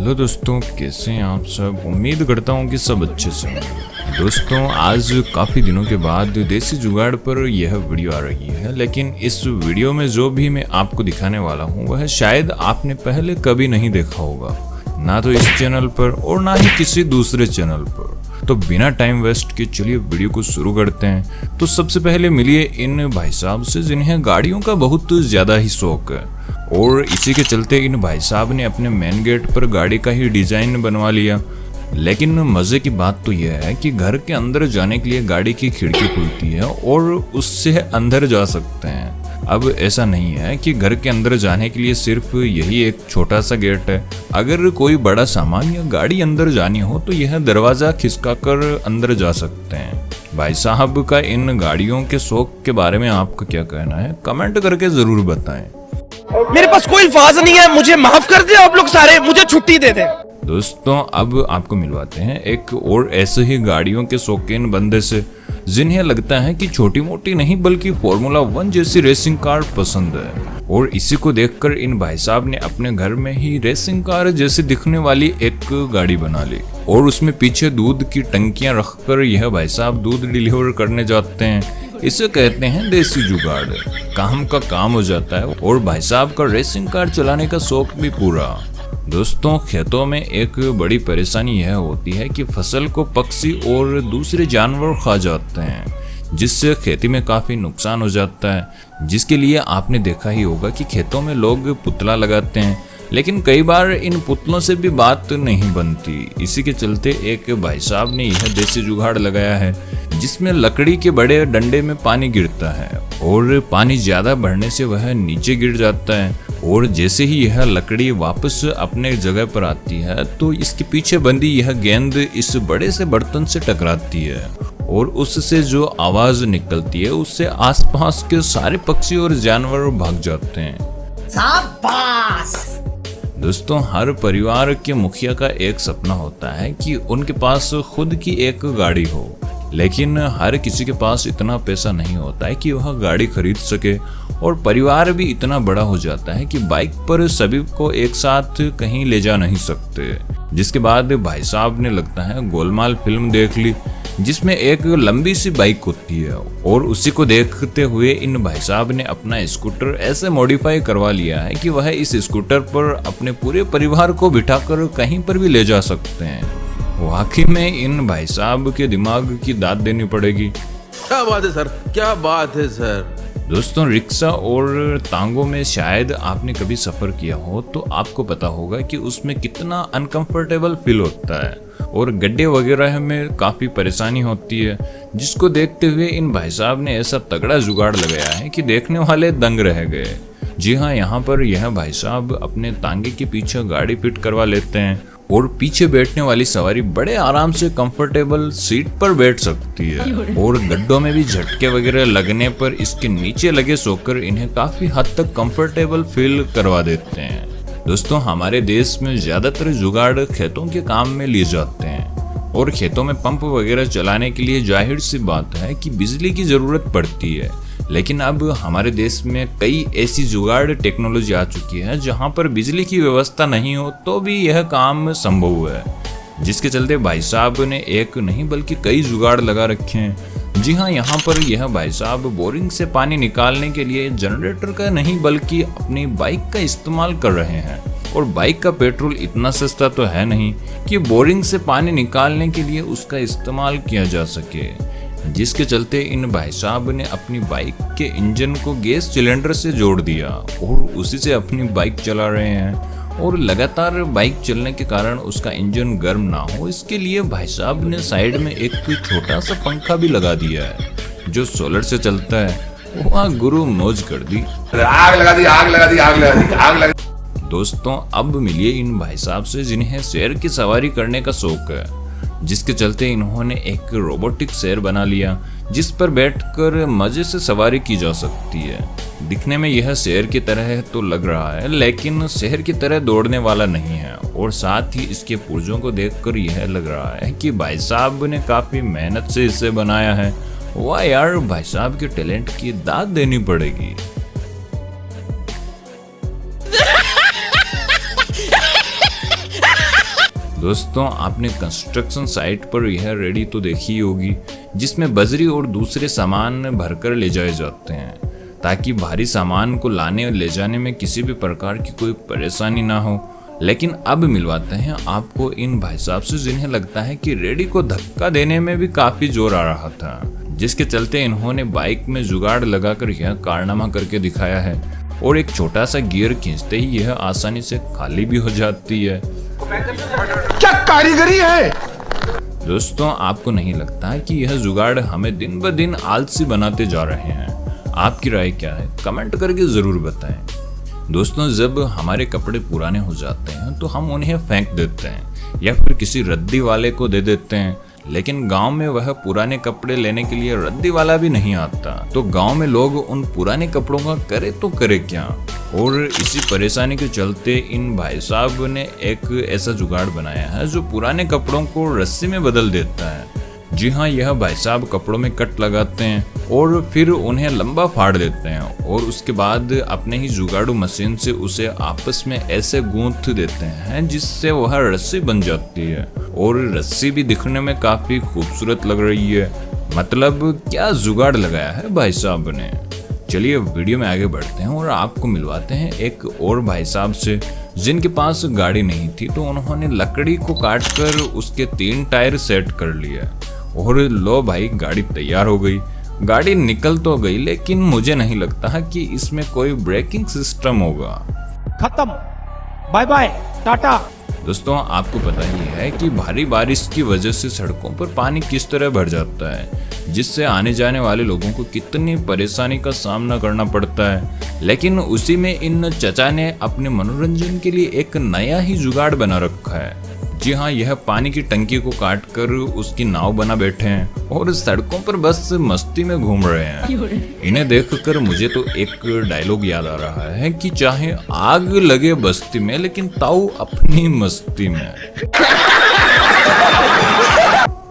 Hello दोस्तों, कैसे हैं आप सब। उम्मीद करता हूं कि सब अच्छे से होंगे। दोस्तों, आज काफ़ी दिनों के बाद देसी जुगाड़ पर यह वीडियो आ रही है, लेकिन इस वीडियो में जो भी मैं आपको दिखाने वाला हूं वह शायद आपने पहले कभी नहीं देखा होगा, ना तो इस चैनल पर और ना ही किसी दूसरे चैनल पर। तो बिना टाइम वेस्ट के चलिए वीडियो को शुरू करते हैं। तो सबसे पहले मिलिए इन भाई साहब से जिन्हें गाड़ियों का बहुत ज़्यादा ही शौक है, और इसी के चलते इन भाई साहब ने अपने मेन गेट पर गाड़ी का ही डिजाइन बनवा लिया। लेकिन मजे की बात तो यह है कि घर के अंदर जाने के लिए गाड़ी की खिड़की खुलती है और उससे अंदर जा सकते हैं। अब ऐसा नहीं है कि घर के अंदर जाने के लिए सिर्फ यही एक छोटा सा गेट है। अगर कोई बड़ा सामान या गाड़ी अंदर जानी हो तो यह दरवाजा खिसकाकर अंदर जा सकते हैं। भाई साहब का इन गाड़ियों के शौक के बारे में आपका क्या कहना है, कमेंट करके जरूर बताएं। मेरे पास कोई अल्फाज नहीं है, मुझे माफ कर दे आप लोग सारे, मुझे छुट्टी दे दें। दोस्तों, अब आपको मिलवाते हैं एक और ऐसे ही गाड़ियों के शौकीन बंदे से जिन्हें लगता है कि छोटी मोटी नहीं बल्कि फॉर्मूला 1 जैसी रेसिंग कार पसंद है, और इसी को देखकर इन भाई साहब ने अपने घर में ही रेसिंग कार जैसी दिखने वाली एक गाड़ी बना ली, और उसमें पीछे दूध की टंकियां रखकर यह भाई साहब दूध डिलीवर करने जाते हैं। इसे कहते हैं देसी जुगाड़। काम का काम हो जाता है और भाई साहब का रेसिंग कार चलाने का शौक भी पूरा। दोस्तों, खेतों में एक बड़ी परेशानी यह होती है कि फसल को पक्षी और दूसरे जानवर खा जाते हैं, जिससे खेती में काफी नुकसान हो जाता है। जिसके लिए आपने देखा ही होगा कि खेतों में लोग पुतला लगाते हैं, लेकिन कई बार इन पुतलों से भी बात नहीं बनती। इसी के चलते एक भाई साहब ने यह देसी जुगाड़ लगाया है जिसमें लकड़ी के बड़े डंडे में पानी गिरता है, और पानी ज्यादा बढ़ने से वह नीचे गिर जाता है, और जैसे ही यह लकड़ी वापस अपने जगह पर आती है तो इसके पीछे बंधी यह गेंद इस बड़े से बर्तन से टकराती है, और उससे जो आवाज निकलती है उससे आसपास के सारे पक्षी और जानवर भाग जाते हैं। शाबाश। दोस्तों, हर परिवार के मुखिया का एक सपना होता है कि उनके पास खुद की एक गाड़ी हो, लेकिन हर किसी के पास इतना पैसा नहीं होता है कि वह गाड़ी खरीद सके, और परिवार भी इतना बड़ा हो जाता है कि बाइक पर सभी को एक साथ कहीं ले जा नहीं सकते। जिसके बाद भाई साहब ने लगता है गोलमाल फिल्म देख ली, जिसमें एक लंबी सी बाइक होती है, और उसी को देखते हुए इन भाई साहब ने अपना स्कूटर ऐसे मॉडिफाई करवा लिया है कि वह इस स्कूटर पर अपने पूरे परिवार को बिठाकर कहीं पर भी ले जा सकते हैं। वाकई में इन भाई साहब के दिमाग की दाद देनी पड़ेगी। क्या बात है सर, क्या बात है सर। दोस्तों, रिक्शा और तांगों में शायद आपने कभी सफर किया हो तो आपको पता होगा कि उसमें कितना अनकंफर्टेबल फील होता है, और गड्ढे वगैरह में काफी परेशानी होती है। जिसको देखते हुए इन भाई साहब ने ऐसा तगड़ा जुगाड़ लगाया है कि देखने वाले दंग रह गए। जी हाँ, यहाँ पर यह भाई साहब अपने तांगे के पीछे गाड़ी फिट करवा लेते हैं, और पीछे बैठने वाली सवारी बड़े आराम से कंफर्टेबल सीट पर बैठ सकती है, और गड्ढों में भी झटके वगैरह लगने पर इसके नीचे लगे सोकर इन्हें काफी हद तक कंफर्टेबल फील करवा देते हैं। दोस्तों, हमारे देश में ज्यादातर जुगाड़ खेतों के काम में लिए जाते हैं, और खेतों में पंप वगैरह चलाने के लिए जाहिर सी बात है कि बिजली की जरूरत पड़ती है। लेकिन अब हमारे देश में कई ऐसी जुगाड़ टेक्नोलॉजी आ चुकी है जहां पर बिजली की व्यवस्था नहीं हो तो भी यह काम संभव है, जिसके चलते भाई साहब ने एक नहीं बल्कि कई जुगाड़ लगा रखे हैं। जी हाँ, यहाँ पर यह भाई साहब बोरिंग से पानी निकालने के लिए जनरेटर का नहीं बल्कि अपनी बाइक का इस्तेमाल कर रहे हैं, और बाइक का पेट्रोल इतना सस्ता तो है नहीं कि बोरिंग से पानी निकालने के लिए उसका इस्तेमाल किया जा सके। जिसके चलते इन भाई साहब ने अपनी बाइक के इंजन को गैस सिलेंडर से जोड़ दिया, और उसी से अपनी बाइक चला रहे हैं, और लगातार बाइक चलने के कारण उसका इंजन गर्म ना हो इसके लिए भाई साहब ने साइड में एक छोटा सा पंखा भी लगा दिया है जो सोलर से चलता है। वहाँ गुरु मौज कर दी। आग लगा दी, आग लगा दी, आग लगा दी, आग लगा दी। दोस्तों, अब मिलिए इन भाई साहब से जिन्हें शेर की सवारी करने का शौक है, जिसके चलते इन्होंने एक रोबोटिक शेर बना लिया जिस पर बैठकर मजे से सवारी की जा सकती है। दिखने में यह शेर की तरह तो लग रहा है, लेकिन शेर की तरह दौड़ने वाला नहीं है, और साथ ही इसके पुर्जों को देखकर यह लग रहा है कि भाई साहब ने काफी मेहनत से इसे बनाया है। वाह यार, भाई साहब के टैलेंट की दाद देनी पड़ेगी। दोस्तों आपने कंस्ट्रक्शन साइट पर यह रेडी तो देखी होगी, जिसमें बजरी और दूसरे सामान भरकर ले जाए जाते हैं ताकि भारी सामान को लाने और ले जाने में किसी भी प्रकार की कोई परेशानी ना हो। लेकिन अब मिलवाते हैं आपको इन भाई साहब से, जिन्हें लगता है कि रेडी को धक्का देने में भी काफी जोर आ रहा था, जिसके चलते इन्होंने बाइक में जुगाड़ लगाकर यह कारनामा करके दिखाया है और एक छोटा सा गियर खींचते ही यह आसानी से खाली भी हो जाती है। क्या कारीगरी है। दोस्तों आपको नहीं लगता कि यह जुगाड़ हमें दिन ब दिन आलसी बनाते जा रहे हैं? आपकी राय क्या है, कमेंट करके जरूर बताएं। दोस्तों जब हमारे कपड़े पुराने हो जाते हैं तो हम उन्हें फेंक देते हैं या फिर किसी रद्दी वाले को दे देते हैं, लेकिन गांव में वह पुराने कपड़े लेने के लिए रद्दी वाला भी नहीं आता, तो गांव में लोग उन पुराने कपड़ों का करे तो करे क्या। और इसी परेशानी के चलते इन भाई साहब ने एक ऐसा जुगाड़ बनाया है जो पुराने कपड़ों को रस्सी में बदल देता है। जी हाँ, यह भाई साहब कपड़ों में कट लगाते हैं और फिर उन्हें लंबा फाड़ देते हैं और उसके बाद अपने ही जुगाड़ू मशीन से उसे आपस में ऐसे गूंथ देते हैं जिससे वह रस्सी बन जाती है और रस्सी भी दिखने में काफी खूबसूरत लग रही है। मतलब क्या जुगाड़ लगाया है भाई साहब ने। चलिए वीडियो में आगे बढ़ते हैं और आपको मिलवाते हैं एक और भाई साहब से, जिनके पास गाड़ी नहीं थी तो उन्होंने लकड़ी को काटकर उसके 3 टायर सेट कर लिए और लो भाई गाड़ी तैयार हो गई। गाड़ी निकल तो गई, लेकिन मुझे नहीं लगता कि इसमें कोई ब्रेकिंग सिस्टम होगा। खत्म, बाय बाय, टाटा। दोस्तों आपको पता ही है कि भारी बारिश की वजह से सड़कों पर पानी किस तरह भर जाता है, जिससे आने जाने वाले लोगों को कितनी परेशानी का सामना करना पड़ता है। लेकिन उसी में इन चचा ने अपने मनोरंजन के लिए एक नया ही जुगाड़ बना रखा है। जी हाँ, यह पानी की टंकी को काटकर उसकी नाव बना बैठे हैं और सड़कों पर बस मस्ती में घूम रहे हैं। इन्हें देखकर मुझे तो एक डायलॉग याद आ रहा है कि चाहे आग लगे बस्ती में, लेकिन ताऊ अपनी मस्ती में।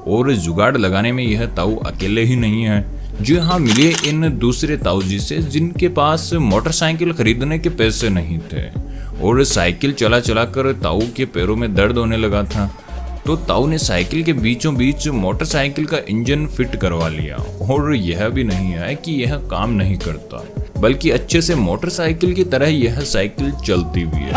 और जुगाड़ लगाने में यह ताऊ अकेले ही नहीं है। जी हाँ, मिलिए इन दूसरे ताऊ जी से जिनके पास मोटरसाइकिल खरीदने के पैसे नहीं थे और साइकिल चला चला कर ताऊ के पैरों में दर्द होने लगा था, तो ताऊ ने साइकिल के बीचों बीच मोटरसाइकिल का इंजन फिट करवा लिया। और यह भी नहीं है कि यह काम नहीं करता, बल्कि अच्छे से मोटरसाइकिल की तरह यह साइकिल चलती भी है।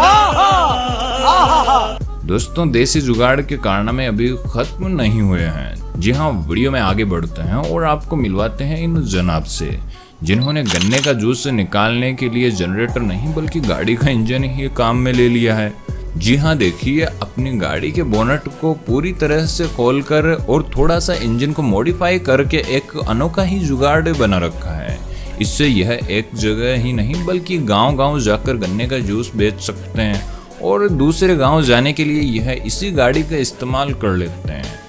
दोस्तों देसी जुगाड़ के कारनामे अभी खत्म नहीं हुए हैं। जी हाँ, वीडियो में आगे बढ़ते हैं और आपको मिलवाते हैं इन जनाब से, जिन्होंने गन्ने का जूस निकालने के लिए जनरेटर नहीं बल्कि गाड़ी का इंजन ही काम में ले लिया है। जी हाँ, देखिए अपनी गाड़ी के बोनट को पूरी तरह से खोलकर और थोड़ा सा इंजन को मॉडिफाई करके एक अनोखा ही जुगाड़ बना रखा है। इससे यह एक जगह ही नहीं बल्कि गांव-गांव जाकर गन्ने का जूस बेच सकते हैं और दूसरे गांव जाने के लिए यह इसी गाड़ी का इस्तेमाल कर लेते हैं।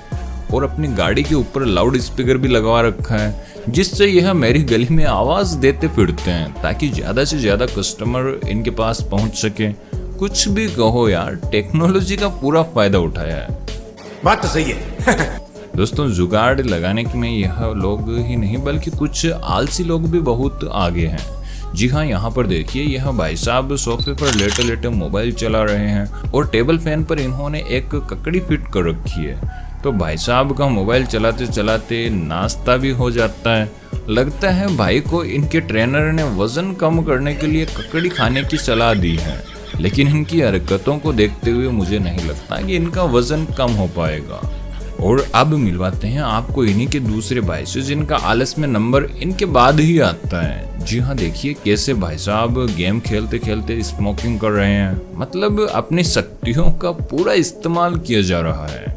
और अपनी गाड़ी के ऊपर लाउड स्पीकर भी लगवा रखा है, जिससे यह मेरी गली में आवाज देते फिरते हैं ताकि ज्यादा से ज्यादा कस्टमर इनके पास पहुंच सके। कुछ भी कहो यार, टेक्नोलॉजी का पूरा फायदा उठाया है। बात तो सही है। दोस्तों जुगाड़ लगाने में यह लोग ही नहीं बल्कि कुछ आलसी लोग भी बहुत आगे हैं। जी हाँ, यहाँ पर देखिए यह भाई साहब सोफे पर लेटे लेटे मोबाइल चला रहे हैं और टेबल फैन पर इन्होंने एक ककड़ी फिट कर रखी है, तो भाई साहब का मोबाइल चलाते चलाते नाश्ता भी हो जाता है। लगता है भाई को इनके ट्रेनर ने वजन कम करने के लिए ककड़ी खाने की सलाह दी है, लेकिन इनकी हरकतों को देखते हुए मुझे नहीं लगता कि इनका वजन कम हो पाएगा। और अब मिलवाते हैं आपको इन्हीं के दूसरे भाई से, जिनका आलस में नंबर इनके बाद ही आता है। जी हाँ, देखिए कैसे भाई साहब गेम खेलते खेलते स्मोकिंग कर रहे हैं। मतलब अपनी शक्तियों का पूरा इस्तेमाल किया जा रहा है।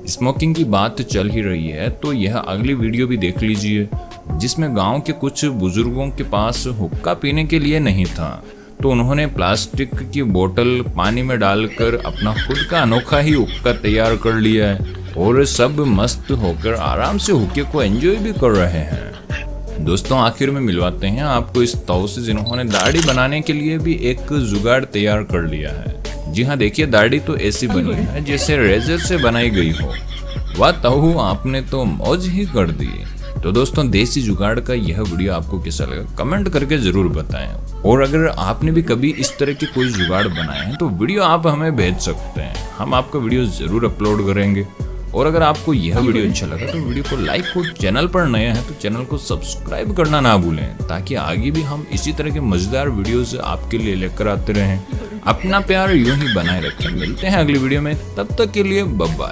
स्मोकिंग की बात चल ही रही है तो यह अगली वीडियो भी देख लीजिए, जिसमें गांव के कुछ बुजुर्गों के पास हुक्का पीने के लिए नहीं था, तो उन्होंने प्लास्टिक की बोतल पानी में डालकर अपना खुद का अनोखा ही हुक्का तैयार कर लिया है और सब मस्त होकर आराम से हुक्के को एंजॉय भी कर रहे हैं। दोस्तों आखिर में मिलवाते हैं आपको इस ताऊ से, जिन्होंने दाढ़ी बनाने के लिए भी एक जुगाड़ तैयार कर लिया है। जी हाँ, देखिए दाढ़ी तो ऐसी बनी है जैसे रेजर से बनाई गई हो। वाह ताऊ, आपने तो मौज ही कर दी। तो दोस्तों देसी जुगाड़ का यह वीडियो आपको कैसा लगा कमेंट करके जरूर बताएं। और अगर आपने भी कभी इस तरह के कोई जुगाड़ बनाए हैं तो वीडियो आप हमें भेज सकते हैं, हम आपका वीडियो जरूर अपलोड करेंगे। और अगर आपको यह वीडियो अच्छा लगा तो वीडियो को लाइक और चैनल पर नए हैं तो चैनल को सब्सक्राइब करना ना भूलें, ताकि आगे भी हम इसी तरह के मजेदार वीडियोस आपके लिए लेकर आते रहें। अपना प्यार यूं ही बनाए रखें। मिलते हैं अगली वीडियो में, तब तक के लिए बाय बाय।